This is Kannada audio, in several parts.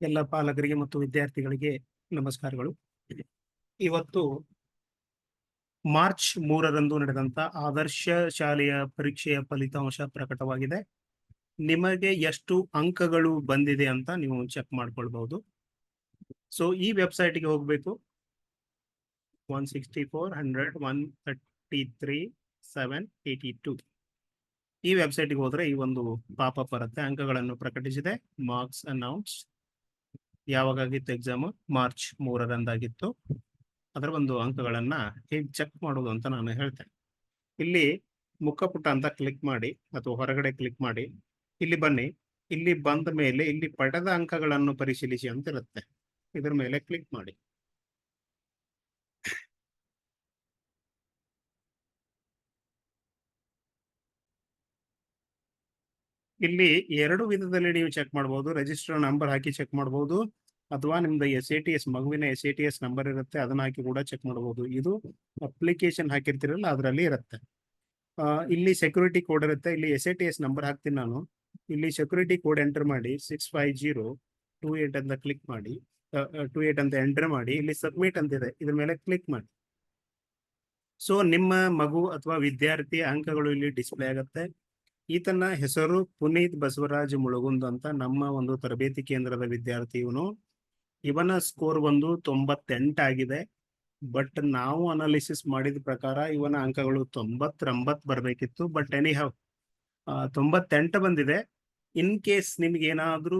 ಎಲ್ಲ ಪಾಲಕರಿಗೆ ಮತ್ತು ವಿದ್ಯಾರ್ಥಿಗಳಿಗೆ ನಮಸ್ಕಾರಗಳು. ಇವತ್ತು ಮಾರ್ಚ್ 3ರಂದು ನಡೆದಂತ ಆದರ್ಶ ಶಾಲೆಯ ಪರೀಕ್ಷೆಯ ಫಲಿತಾಂಶ ಪ್ರಕಟವಾಗಿದೆ. ನಿಮಗೆ ಎಷ್ಟು ಅಂಕಗಳು ಬಂದಿದೆ ಅಂತ ನೀವು ಚೆಕ್ ಮಾಡ್ಕೊಳ್ಬಹುದು. ಸೊ ಈ ವೆಬ್ಸೈಟ್ಗೆ ಹೋಗಬೇಕು. 164, 100, 133, 782 ಈ ವೆಬ್ಸೈಟ್ಗೆ ಹೋದ್ರೆ ಈ ಒಂದು ಪಾಪಪ್ ಬರುತ್ತೆ. ಅಂಕಗಳನ್ನು ಪ್ರಕಟಿಸಿದೆ. Marks announce. ಯಾವಾಗಾಗಿತ್ತು ಎಕ್ಸಾಮ್? ಮಾರ್ಚ್ 3ರಂದಾಗಿತ್ತು. ಅದರ ಒಂದು ಅಂಕಗಳನ್ನ ಹೇಗೆ ಚೆಕ್ ಮಾಡೋದು ಅಂತ ನಾನು ಹೇಳ್ತೇನೆ. ಇಲ್ಲಿ ಮುಖಪುಟ ಅಂತ ಕ್ಲಿಕ್ ಮಾಡಿ ಅಥವಾ ಹೊರಗಡೆ ಕ್ಲಿಕ್ ಮಾಡಿ ಇಲ್ಲಿ ಬನ್ನಿ. ಇಲ್ಲಿ ಬಂದ ಮೇಲೆ ಇಲ್ಲಿ ಪಡೆದ ಅಂಕಗಳನ್ನು ಪರಿಶೀಲಿಸಿ ಅಂತ ಇರುತ್ತೆ. ಇದ್ರ ಮೇಲೆ ಕ್ಲಿಕ್ ಮಾಡಿ. ಇಲ್ಲಿ ಎರಡು ವಿಧದಲ್ಲಿ ನೀವು ಚೆಕ್ ಮಾಡಬಹುದು. ರಿಜಿಸ್ಟರ್ ನಂಬರ್ ಹಾಕಿ ಚೆಕ್ ಮಾಡಬಹುದು, ಅಥವಾ ನಿಮ್ದು SATS ಮಗುವಿನ SATS ನಂಬರ್ ಇರುತ್ತೆ, ಅದನ್ನ ಹಾಕಿ ಕೂಡ ಚೆಕ್ ಮಾಡಬಹುದು. ಇದು ಅಪ್ಲಿಕೇಶನ್ ಹಾಕಿರ್ತೀರಲ್ಲ ಅದರಲ್ಲಿ ಇರುತ್ತೆ. ಇಲ್ಲಿ ಸೆಕ್ಯೂರಿಟಿ ಕೋಡ್ ಇರುತ್ತೆ. ಇಲ್ಲಿ SATS ನಂಬರ್ ಹಾಕ್ತೀನಿ ನಾನು. ಇಲ್ಲಿ ಸೆಕ್ಯೂರಿಟಿ ಕೋಡ್ ಎಂಟರ್ ಮಾಡಿ 65028 ಅಂತ ಕ್ಲಿಕ್ ಮಾಡಿ 28 ಅಂತ ಎಂಟರ್ ಮಾಡಿ ಇಲ್ಲಿ ಸಬ್ಮಿಟ್ ಅಂತಿದೆ, ಇದ್ರ ಮೇಲೆ ಕ್ಲಿಕ್ ಮಾಡಿ. ಸೊ ನಿಮ್ಮ ಮಗು ಅಥವಾ ವಿದ್ಯಾರ್ಥಿ ಅಂಕಗಳು ಇಲ್ಲಿ ಡಿಸ್ಪ್ಲೇ ಆಗುತ್ತೆ. ಈತನ ಹೆಸರು ಪುನೀತ್ ಬಸವರಾಜ್ ಮುಳುಗುಂದ್ ಅಂತ, ನಮ್ಮ ಒಂದು ತರಬೇತಿ ಕೇಂದ್ರದ ವಿದ್ಯಾರ್ಥಿ ಇವನು. ಇವನ ಸ್ಕೋರ್ ಒಂದು 98 ಆಗಿದೆ. ಬಟ್ ನಾವು ಅನಾಲಿಸಿಸ್ ಮಾಡಿದ ಪ್ರಕಾರ ಇವನ ಅಂಕಗಳು 99 ಬರಬೇಕಿತ್ತು. ಬಟ್ ಎನಿಹೌ 98 ಬಂದಿದೆ. ಇನ್ ಕೇಸ್ ನಿಮ್ಗೆ ಏನಾದ್ರೂ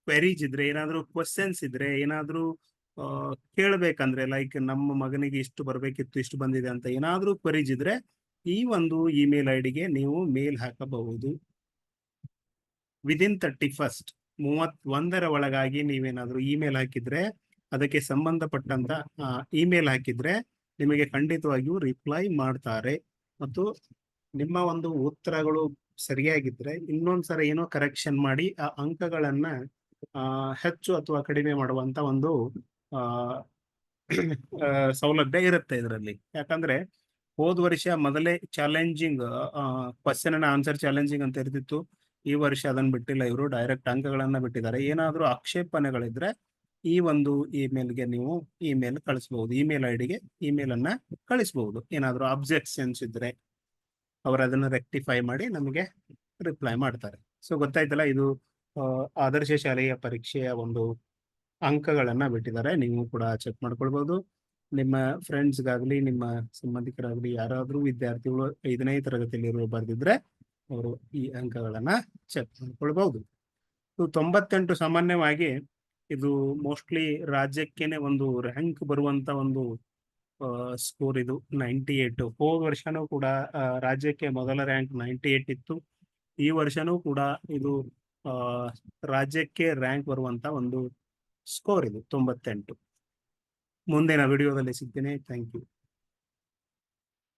ಕ್ವೆರೀಸ್ ಇದ್ರೆ, ಏನಾದ್ರೂ ಕ್ವಶನ್ಸ್ ಇದ್ರೆ, ಏನಾದ್ರೂ ಕೇಳ್ಬೇಕಂದ್ರೆ ಲೈಕ್ ನಮ್ಮ ಮಗನಿಗೆ ಇಷ್ಟು ಬರಬೇಕಿತ್ತು ಇಷ್ಟು ಬಂದಿದೆ ಅಂತ ಏನಾದ್ರೂ ಕ್ವೆರೀಸ್ ಇದ್ರೆ ಈ ಒಂದು ಇಮೇಲ್ ಐಡಿಗೆ ನೀವು ಮೇಲ್ ಹಾಕಬಹುದು. ವಿದಿನ್ 31ರ ಒಳಗಾಗಿ ನೀವೇನಾದ್ರೂ ಇಮೇಲ್ ಹಾಕಿದ್ರೆ, ಅದಕ್ಕೆ ಸಂಬಂಧಪಟ್ಟಂತ ಇಮೇಲ್ ಹಾಕಿದ್ರೆ ನಿಮಗೆ ಖಂಡಿತವಾಗಿಯೂ ರಿಪ್ಲೈ ಮಾಡ್ತಾರೆ. ಮತ್ತು ನಿಮ್ಮ ಒಂದು ಉತ್ತರಗಳು ಸರಿಯಾಗಿದ್ರೆ ಇನ್ನೊಂದ್ಸಲ ಏನೋ ಕರೆಕ್ಷನ್ ಮಾಡಿ ಆ ಅಂಕಗಳನ್ನ ಹೆಚ್ಚು ಅಥವಾ ಕಡಿಮೆ ಮಾಡುವಂತ ಒಂದು ಸೌಲಭ್ಯ ಇರುತ್ತೆ ಇದರಲ್ಲಿ. ಯಾಕಂದ್ರೆ ಹೋದ ವರ್ಷ ಮೊದಲೇ challenging question and answer challenging ಅಂತ ಇರ್ತಿತ್ತು. ಈ ವರ್ಷ ಅದನ್ನ ಬಿಟ್ಟಿಲ್ಲ, ಇವರು ಡೈರೆಕ್ಟ್ ಅಂಕಗಳನ್ನ ಬಿಟ್ಟಿದ್ದಾರೆ. ಏನಾದ್ರೂ ಆಕ್ಷೇಪಣೆಗಳಿದ್ರೆ ಈ ಒಂದು ಇಮೇಲ್ಗೆ ನೀವು ಇಮೇಲ್ ಕಳಿಸಬಹುದು. ಇಮೇಲ್ ಐಡಿಗೆ ಇಮೇಲ್ ಅನ್ನ ಕಳಿಸಬಹುದು. ಏನಾದ್ರೂ ಅಬ್ಜೆಕ್ಷನ್ಸ್ ಇದ್ರೆ ಅವರು ಅದನ್ನ ರೆಕ್ಟಿಫೈ ಮಾಡಿ ನಮಗೆ ರಿಪ್ಲೈ ಮಾಡ್ತಾರೆ. ಸೊ ಗೊತ್ತಾಯ್ತಲ್ಲ, ಇದು ಆದರ್ಶ ಶಾಲೆಯ ಪರೀಕ್ಷೆಯ ಒಂದು ಅಂಕಗಳನ್ನ ಬಿಟ್ಟಿದ್ದಾರೆ. ನೀವು ಕೂಡ ಚೆಕ್ ಮಾಡ್ಕೊಳ್ಬಹುದು. ನಿಮ್ಮ ಫ್ರೆಂಡ್ಸ್ಗಾಗ್ಲಿ ನಿಮ್ಮ ಸಂಬಂಧಿಕರಾಗ್ಲಿ ಯಾರಾದ್ರೂ ವಿದ್ಯಾರ್ಥಿಗಳು 5ನೇ ತರಗತಿಯಲ್ಲಿ ಬರ್ದಿದ್ರೆ ಅವರು ಈ ಅಂಕಗಳನ್ನ ಚೆಕ್ ಮಾಡ್ಕೊಳ್ಬಹುದು. 98 ಸಾಮಾನ್ಯವಾಗಿ ಇದು ಮೋಸ್ಟ್ಲಿ ರಾಜ್ಯಕ್ಕೇನೆ ಒಂದು ರ್ಯಾಂಕ್ ಬರುವಂತ ಒಂದು ಸ್ಕೋರ್. ಇದು 98 ಹೋದ ವರ್ಷನೂ ಕೂಡ ರಾಜ್ಯಕ್ಕೆ ಮೊದಲ ರ್ಯಾಂಕ್ 98 ಇತ್ತು. ಈ ವರ್ಷನೂ ಕೂಡ ಇದು ರಾಜ್ಯಕ್ಕೆ ರ್ಯಾಂಕ್ ಬರುವಂತ ಒಂದು ಸ್ಕೋರ್ ಇದು 98. ಮುಂದಿನ ವಿಡಿಯೋದಲ್ಲಿ ಸಿಗ್ತೀನಿ. Thank you.